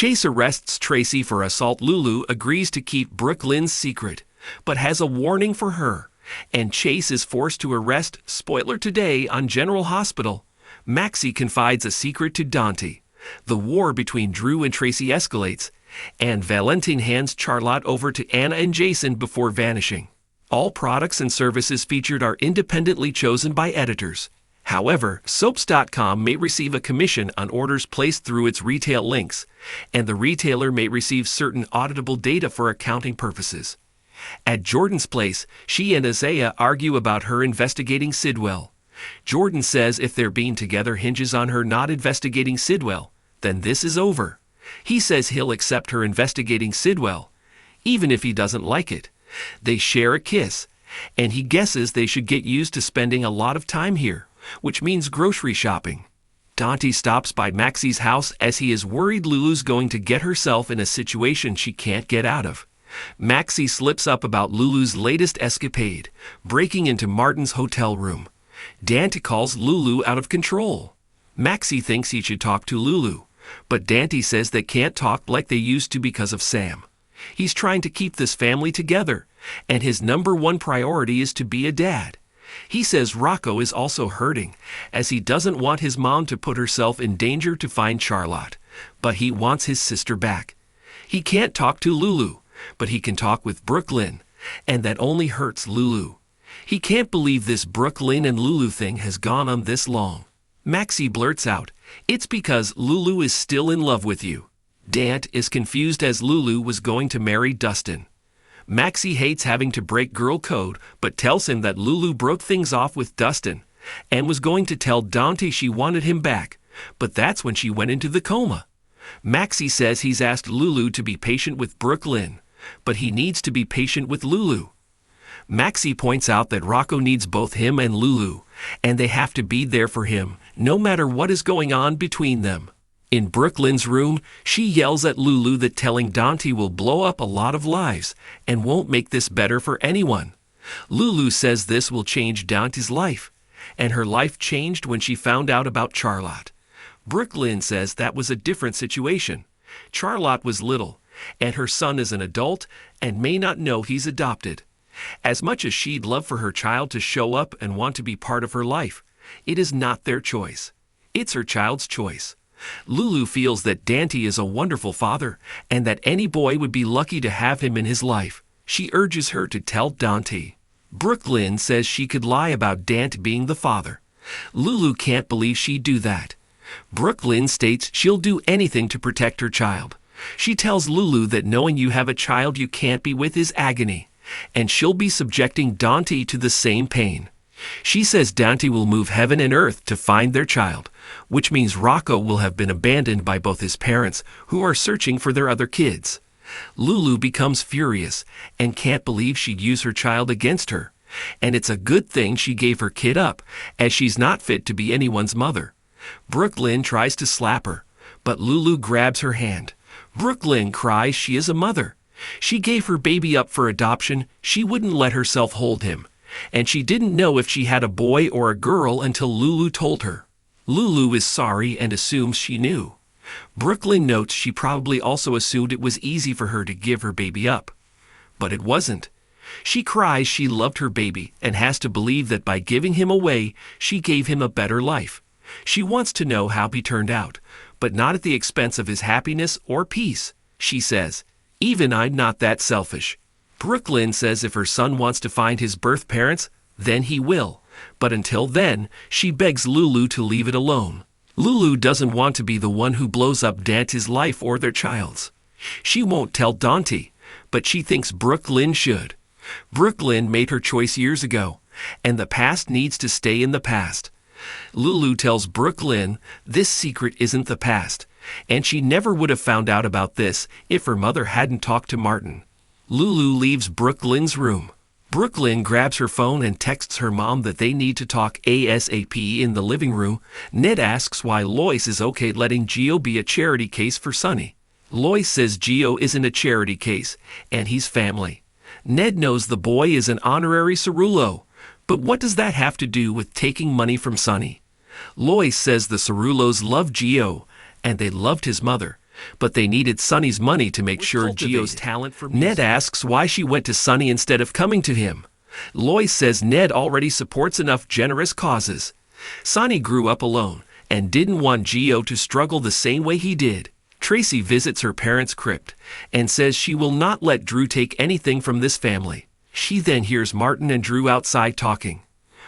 Chase arrests Tracy for assault. Lulu agrees to keep Brook Lynn's secret, but has a warning for her, and Chase is forced to arrest, spoiler today, on General Hospital. Maxie confides a secret to Dante. The war between Drew and Tracy escalates, and Valentine hands Charlotte over to Anna and Jason before vanishing. All products and services featured are independently chosen by editors. However, soaps.com may receive a commission on orders placed through its retail links, and the retailer may receive certain auditable data for accounting purposes. At Jordan's place, she and Isaiah argue about her investigating Sidwell. Jordan says if their being together hinges on her not investigating Sidwell, then this is over. He says he'll accept her investigating Sidwell, even if he doesn't like it. They share a kiss, and he guesses they should get used to spending a lot of time here, which means grocery shopping. Dante stops by Maxie's house as he is worried Lulu's going to get herself in a situation she can't get out of. Maxie slips up about Lulu's latest escapade, breaking into Martin's hotel room. Dante calls Lulu out of control. Maxie thinks he should talk to Lulu, but Dante says they can't talk like they used to because of Sam. He's trying to keep this family together, and his #1 priority is to be a dad. He says Rocco is also hurting, as he doesn't want his mom to put herself in danger to find Charlotte, but he wants his sister back. He can't talk to Lulu, but he can talk with Brook Lynn, and that only hurts Lulu. He can't believe this Brook Lynn and Lulu thing has gone on this long. Maxie blurts out, "It's because Lulu is still in love with you." Dante is confused as Lulu was going to marry Dustin. Maxie hates having to break girl code, but tells him that Lulu broke things off with Dustin, and was going to tell Dante she wanted him back, but that's when she went into the coma. Maxie says he's asked Lulu to be patient with Brook Lynn, but he needs to be patient with Lulu. Maxie points out that Rocco needs both him and Lulu, and they have to be there for him, no matter what is going on between them. In Brook Lynn's room, she yells at Lulu that telling Dante will blow up a lot of lives and won't make this better for anyone. Lulu says this will change Dante's life, and her life changed when she found out about Charlotte. Brook Lynn says that was a different situation. Charlotte was little, and her son is an adult and may not know he's adopted. As much as she'd love for her child to show up and want to be part of her life, it is not their choice. It's her child's choice. Lulu feels that Dante is a wonderful father and that any boy would be lucky to have him in his life. She urges her to tell Dante. Brook Lynn says she could lie about Dante being the father. Lulu can't believe she'd do that. Brook Lynn states she'll do anything to protect her child. She tells Lulu that knowing you have a child you can't be with is agony, and she'll be subjecting Dante to the same pain. She says Dante will move heaven and earth to find their child, which means Rocco will have been abandoned by both his parents, who are searching for their other kids. Lulu becomes furious and can't believe she'd use her child against her, and it's a good thing she gave her kid up, as she's not fit to be anyone's mother. Brook Lynn tries to slap her, but Lulu grabs her hand. Brook Lynn cries she is a mother. She gave her baby up for adoption. She wouldn't let herself hold him, and she didn't know if she had a boy or a girl until Lulu told her. Lulu is sorry and assumes she knew. Brook Lynn notes she probably also assumed it was easy for her to give her baby up. But it wasn't. She cries she loved her baby and has to believe that by giving him away, she gave him a better life. She wants to know how he turned out, but not at the expense of his happiness or peace. She says, "Even I'm not that selfish." Brook Lynn says if her son wants to find his birth parents, then he will. But until then, she begs Lulu to leave it alone. Lulu doesn't want to be the one who blows up Dante's life or their child's. She won't tell Dante, but she thinks Brook Lynn should. Brook Lynn made her choice years ago, and the past needs to stay in the past. Lulu tells Brook Lynn this secret isn't the past, and she never would have found out about this if her mother hadn't talked to Martin. Lulu leaves Brook Lynn's room. Brook Lynn grabs her phone and texts her mom that they need to talk ASAP in the living room. Ned asks why Lois is okay letting Gio be a charity case for Sonny. Lois says Gio isn't a charity case, and he's family. Ned knows the boy is an honorary Cerulo, but what does that have to do with taking money from Sonny? Lois says the Cerulos love Gio, and they loved his mother, but they needed Sonny's money to make sure Gio's talent for music. Ned asks why she went to Sonny instead of coming to him. Lois says Ned already supports enough generous causes. Sonny grew up alone and didn't want Gio to struggle the same way he did. Tracy visits her parents' crypt and says she will not let Drew take anything from this family. She then hears Martin and Drew outside talking.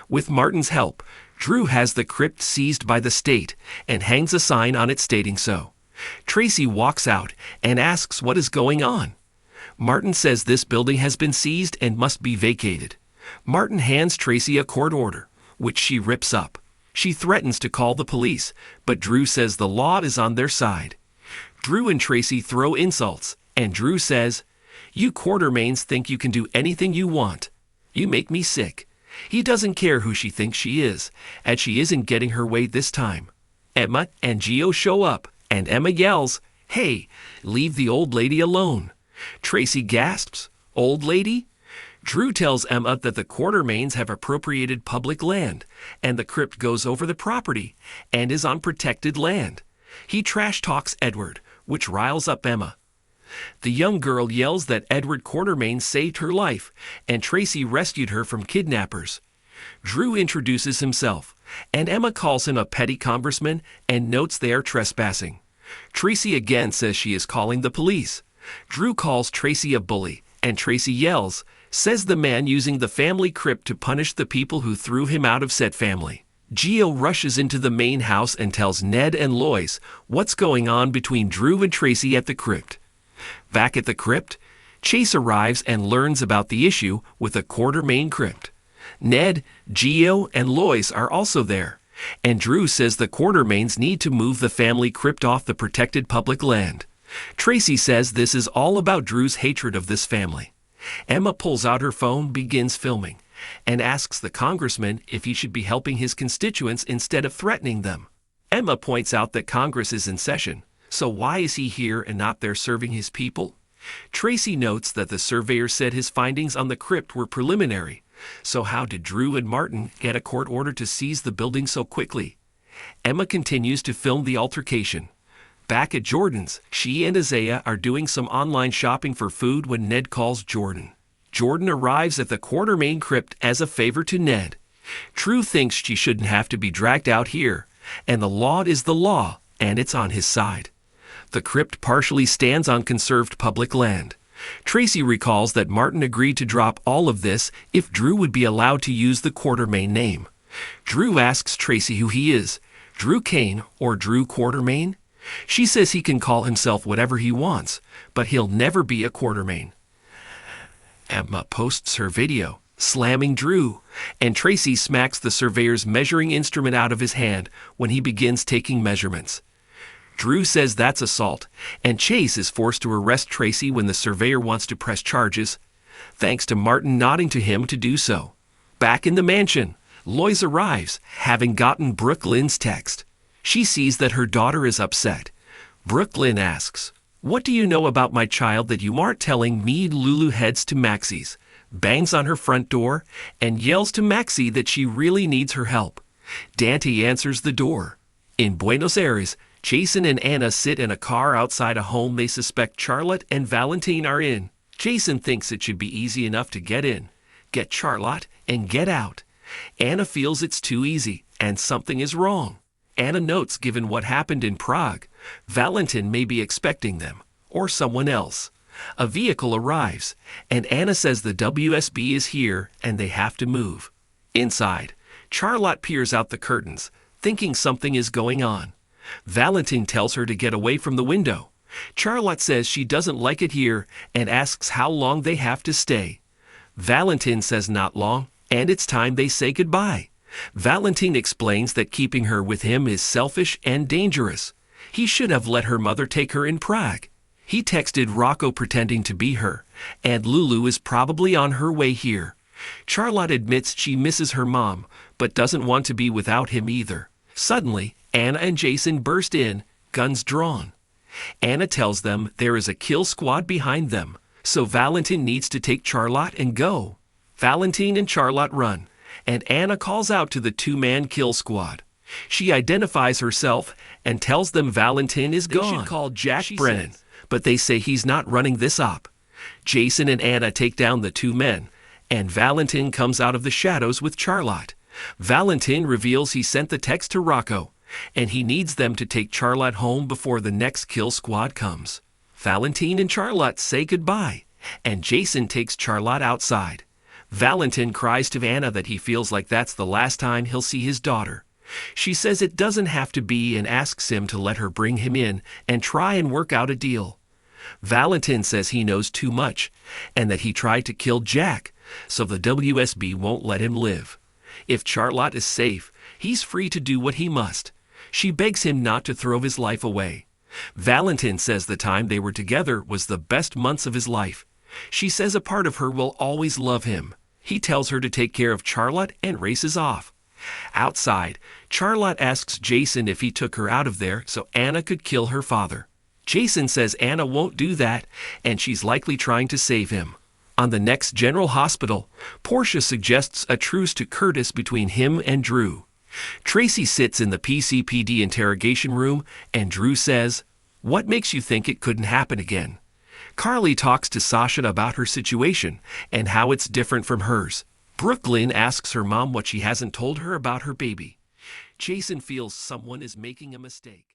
With Martin's help, Drew has the crypt seized by the state and hangs a sign on it stating so. Tracy walks out and asks what is going on. Martin says this building has been seized and must be vacated. Martin hands Tracy a court order, which she rips up. She threatens to call the police, but Drew says the law is on their side. Drew and Tracy throw insults, and Drew says, "You Quartermains think you can do anything you want. You make me sick." He doesn't care who she thinks she is, as she isn't getting her way this time. Emma and Gio show up, and Emma yells, "Hey, leave the old lady alone." Tracy gasps, "Old lady?" Drew tells Emma that the Quartermains have appropriated public land, and the crypt goes over the property and is on protected land. He trash talks Edward, which riles up Emma. The young girl yells that Edward Quartermain saved her life, and Tracy rescued her from kidnappers. Drew introduces himself, and Emma calls him a petty congressman and notes they are trespassing. Tracy again says she is calling the police. Drew calls Tracy a bully, and Tracy yells, says the man using the family crypt to punish the people who threw him out of said family. Gio rushes into the main house and tells Ned and Lois what's going on between Drew and Tracy at the crypt. Back at the crypt, Chase arrives and learns about the issue with the Quartermain crypt. Ned, Gio, and Lois are also there, and Drew says the Quartermains need to move the family crypt off the protected public land. Tracy says this is all about Drew's hatred of this family. Emma pulls out her phone, begins filming, and asks the congressman if he should be helping his constituents instead of threatening them. Emma points out that Congress is in session, so why is he here and not there serving his people? Tracy notes that the surveyor said his findings on the crypt were preliminary, so how did Drew and Martin get a court order to seize the building so quickly? Emma continues to film the altercation. Back at Jordan's, she and Isaiah are doing some online shopping for food when Ned calls Jordan. Jordan arrives at the Quartermain crypt as a favor to Ned. Drew thinks she shouldn't have to be dragged out here, and the law is the law, and it's on his side. The crypt partially stands on conserved public land. Tracy recalls that Martin agreed to drop all of this if Drew would be allowed to use the Quartermain name. Drew asks Tracy who he is, Drew Kane or Drew Quartermain? She says he can call himself whatever he wants, but he'll never be a Quartermain. Emma posts her video, slamming Drew, and Tracy smacks the surveyor's measuring instrument out of his hand when he begins taking measurements. Drew says that's assault, and Chase is forced to arrest Tracy when the surveyor wants to press charges, thanks to Martin nodding to him to do so. Back in the mansion, Lois arrives, having gotten Brook Lynn's text. She sees that her daughter is upset. Brook Lynn asks, "What do you know about my child that you aren't telling me?" Lulu heads to Maxie's, bangs on her front door, and yells to Maxie that she really needs her help. Dante answers the door. In Buenos Aires, Jason and Anna sit in a car outside a home they suspect Charlotte and Valentine are in. Jason thinks it should be easy enough to get in, get Charlotte, and get out. Anna feels it's too easy, and something is wrong. Anna notes given what happened in Prague, Valentine may be expecting them, or someone else. A vehicle arrives, and Anna says the WSB is here and they have to move. Inside, Charlotte peers out the curtains, thinking something is going on. Valentine tells her to get away from the window. Charlotte says she doesn't like it here and asks how long they have to stay. Valentine says not long, and it's time they say goodbye. Valentine explains that keeping her with him is selfish and dangerous. He should have let her mother take her in Prague. He texted Rocco pretending to be her, and Lulu is probably on her way here. Charlotte admits she misses her mom, but doesn't want to be without him either. Suddenly, Anna and Jason burst in, guns drawn. Anna tells them there is a kill squad behind them, so Valentine needs to take Charlotte and go. Valentine and Charlotte run, and Anna calls out to the two-man kill squad. She identifies herself and tells them Valentin is gone. They should call Jack Brennan, but they say he's not running this op. Jason and Anna take down the two men, and Valentin comes out of the shadows with Charlotte. Valentin reveals he sent the text to Rocco, and he needs them to take Charlotte home before the next kill squad comes. Valentin and Charlotte say goodbye, and Jason takes Charlotte outside. Valentin cries to Anna that he feels like that's the last time he'll see his daughter. She says it doesn't have to be and asks him to let her bring him in and try and work out a deal. Valentin says he knows too much and that he tried to kill Jack, so the WSB won't let him live. If Charlotte is safe, he's free to do what he must. She begs him not to throw his life away. Valentin says the time they were together was the best months of his life. She says a part of her will always love him. He tells her to take care of Charlotte and races off. Outside, Charlotte asks Jason if he took her out of there so Anna could kill her father. Jason says Anna won't do that, and she's likely trying to save him. On the next General Hospital, Portia suggests a truce to Curtis between him and Drew. Tracy sits in the PCPD interrogation room, and Drew says, "What makes you think it couldn't happen again?" Carly talks to Sasha about her situation and how it's different from hers. Brooklyn asks her mom what she hasn't told her about her baby. Jason feels someone is making a mistake.